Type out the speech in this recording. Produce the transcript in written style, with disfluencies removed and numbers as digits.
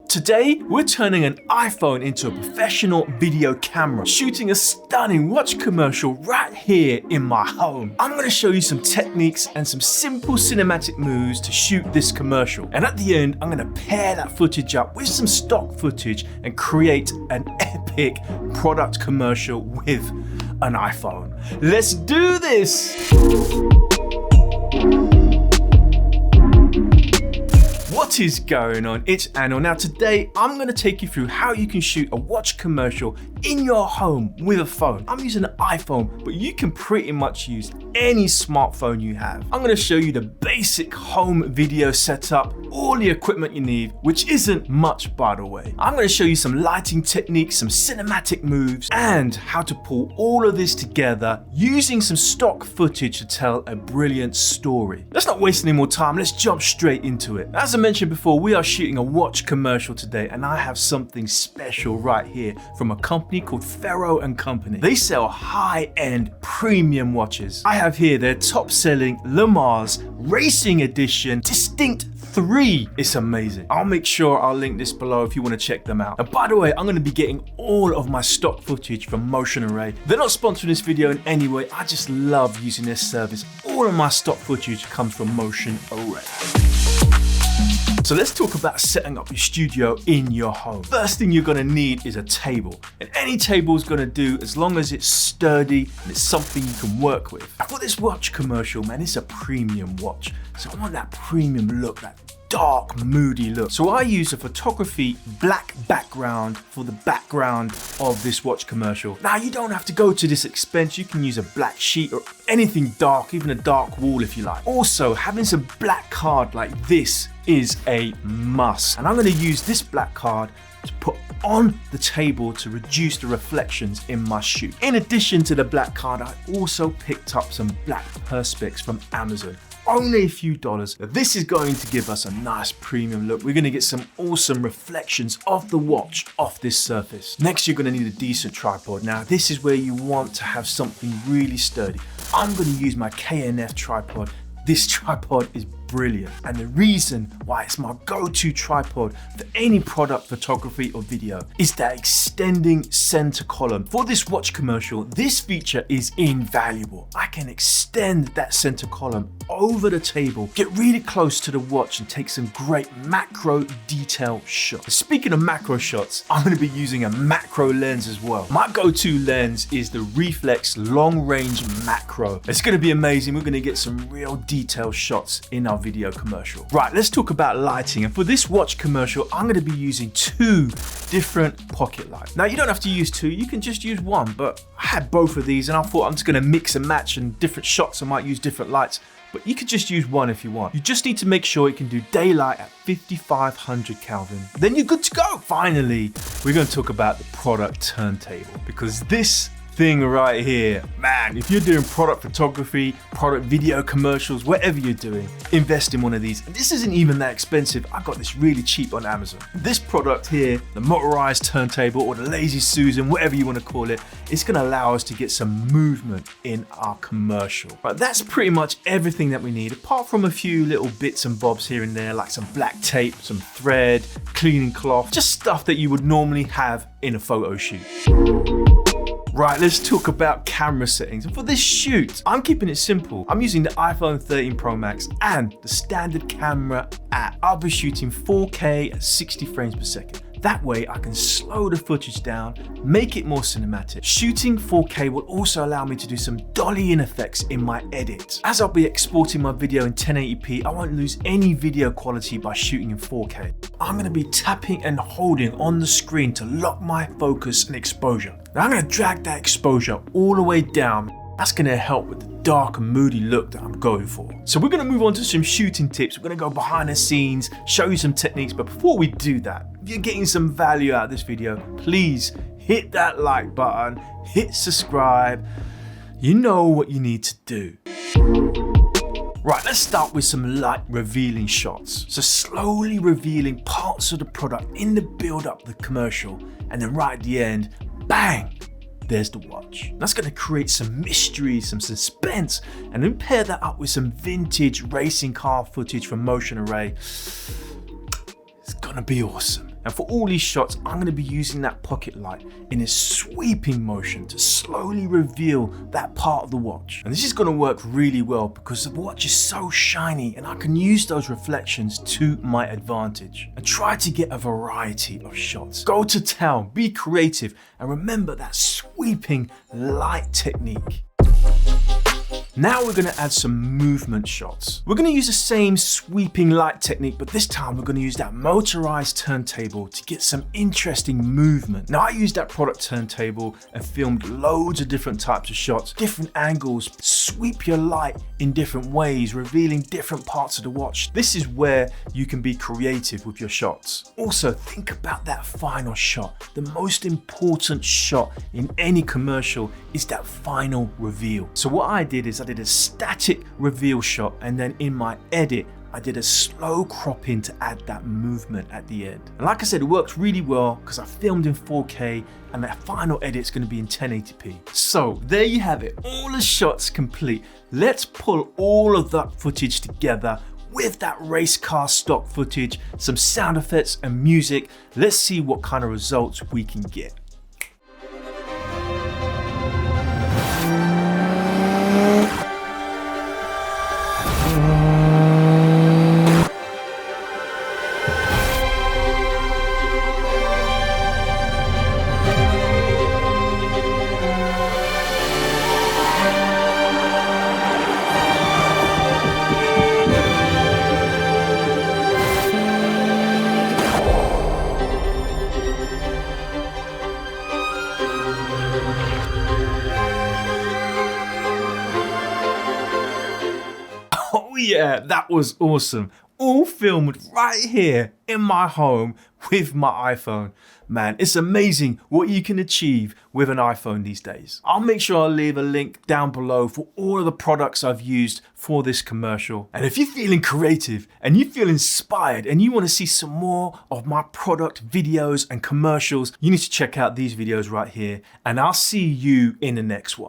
Today, we're turning an iPhone into a professional video camera, shooting a stunning watch commercial right here in my home. I'm gonna show you some techniques and some simple cinematic moves to shoot this commercial. And at the end, I'm gonna pair that footage up with some stock footage and create an epic product commercial with an iPhone. Let's do this! What is going on? It's Anil. Now today I'm going to take you through how you can shoot a watch commercial in your home with a phone. I'm using an iPhone, but you can pretty much use any smartphone you have. I'm going to show you the basic home video setup, all the equipment you need, which isn't much by the way. I'm going to show you some lighting techniques, some cinematic moves, and how to pull all of this together using some stock footage to tell a brilliant story. Let's not waste any more time, let's jump straight into it. As I mentioned before, we are shooting a watch commercial today, and I have something special right here from a company called FERROW & Company. They sell high-end premium watches. I have here their top-selling Le Mans Racing Edition Distinct 3. It's amazing. I'll make sure I'll link this below if you want to check them out. And by the way, I'm going to be getting all of my stock footage from Motion Array. They're not sponsoring this video in any way. I just love using their service. All of my stock footage comes from Motion Array. So let's talk about setting up your studio in your home. First thing you're gonna need is a table. And any table is gonna do as long as it's sturdy and it's something you can work with. For this watch commercial, man, it's a premium watch. So I want that premium look, that dark, moody look. So I use a photography black background for the background of this watch commercial. Now you don't have to go to this expense. You can use a black sheet or anything dark, even a dark wall if you like. Also, having some black card like this is a must. And I'm gonna use this black card to put on the table to reduce the reflections in my shoot. In addition to the black card, I also picked up some black perspex from Amazon. Only a few dollars. This is going to give us a nice premium look. We're gonna get some awesome reflections of the watch off this surface. Next, you're gonna need a decent tripod. Now, this is where you want to have something really sturdy. I'm gonna use my KNF tripod. This tripod is brilliant, and the reason why it's my go-to tripod for any product photography or video is that extending center column. For this watch commercial, this feature is invaluable. I can extend that center column over the table, get really close to the watch and take some great macro detail shots. Speaking of macro shots, I'm going to be using a macro lens as well. My go-to lens is the Reflex long range macro. It's going to be amazing. We're going to get some real detail shots in our video commercial. Right, let's talk about lighting. And for this watch commercial, I'm going to be using two different pocket lights. Now, you don't have to use two, you can just use one, but I had both of these and I thought I'm just going to mix and match, and different shots I might use different lights, but you could just use one if you want. You just need to make sure it can do daylight at 5500 Kelvin. Then you're good to go. Finally, we're going to talk about the product turntable, because this thing right here, man, if you're doing product photography, product video commercials, whatever you're doing, invest in one of these. And this isn't even that expensive. I got this really cheap on Amazon. This product here, the motorized turntable or the Lazy Susan, whatever you want to call it, it's going to allow us to get some movement in our commercial. But that's pretty much everything that we need, apart from a few little bits and bobs here and there, like some black tape, some thread, cleaning cloth, just stuff that you would normally have in a photo shoot. Right, let's talk about camera settings. And for this shoot, I'm keeping it simple. I'm using the iPhone 13 Pro Max and the standard camera app. I'll be shooting 4K at 60 frames per second. That way I can slow the footage down, make it more cinematic. Shooting 4K will also allow me to do some dolly in effects in my edits. As I'll be exporting my video in 1080p, I won't lose any video quality by shooting in 4K. I'm gonna be tapping and holding on the screen to lock my focus and exposure. Now I'm gonna drag that exposure all the way down. That's gonna help with the dark and moody look that I'm going for. So we're gonna move on to some shooting tips. We're gonna go behind the scenes, show you some techniques, but before we do that, if you're getting some value out of this video, please hit that like button, hit subscribe. You know what you need to do. Right, let's start with some light revealing shots. So slowly revealing parts of the product in the build up of the commercial, and then right at the end, bang, there's the watch. That's gonna create some mystery, some suspense, and then pair that up with some vintage racing car footage from Motion Array. It's gonna be awesome. And for all these shots, I'm going to be using that pocket light in a sweeping motion to slowly reveal that part of the watch. And this is going to work really well because the watch is so shiny and I can use those reflections to my advantage. And try to get a variety of shots. Go to town, be creative, and remember that sweeping light technique. Now we're going to add some movement shots. We're going to use the same sweeping light technique, but this time we're going to use that motorized turntable to get some interesting movement. Now I used that product turntable and filmed loads of different types of shots, different angles, sweep your light in different ways, revealing different parts of the watch. This is where you can be creative with your shots. Also, think about that final shot. The most important shot in any commercial is that final reveal. So what I did is I did a static reveal shot, and then in my edit I did a slow crop in to add that movement at the end. And like I said, it works really well because I filmed in 4K and that final edit is going to be in 1080p. So there you have it, all the shots complete. Let's pull all of that footage together with that race car stock footage, some sound effects and music. Let's see what kind of results we can get. Oh yeah, that was awesome. All filmed right here in my home with my iPhone. Man, it's amazing what you can achieve with an iPhone these days. I'll make sure I'll leave a link down below for all of the products I've used for this commercial. And if you're feeling creative and you feel inspired and you want to see some more of my product videos and commercials, you need to check out these videos right here, and I'll see you in the next one.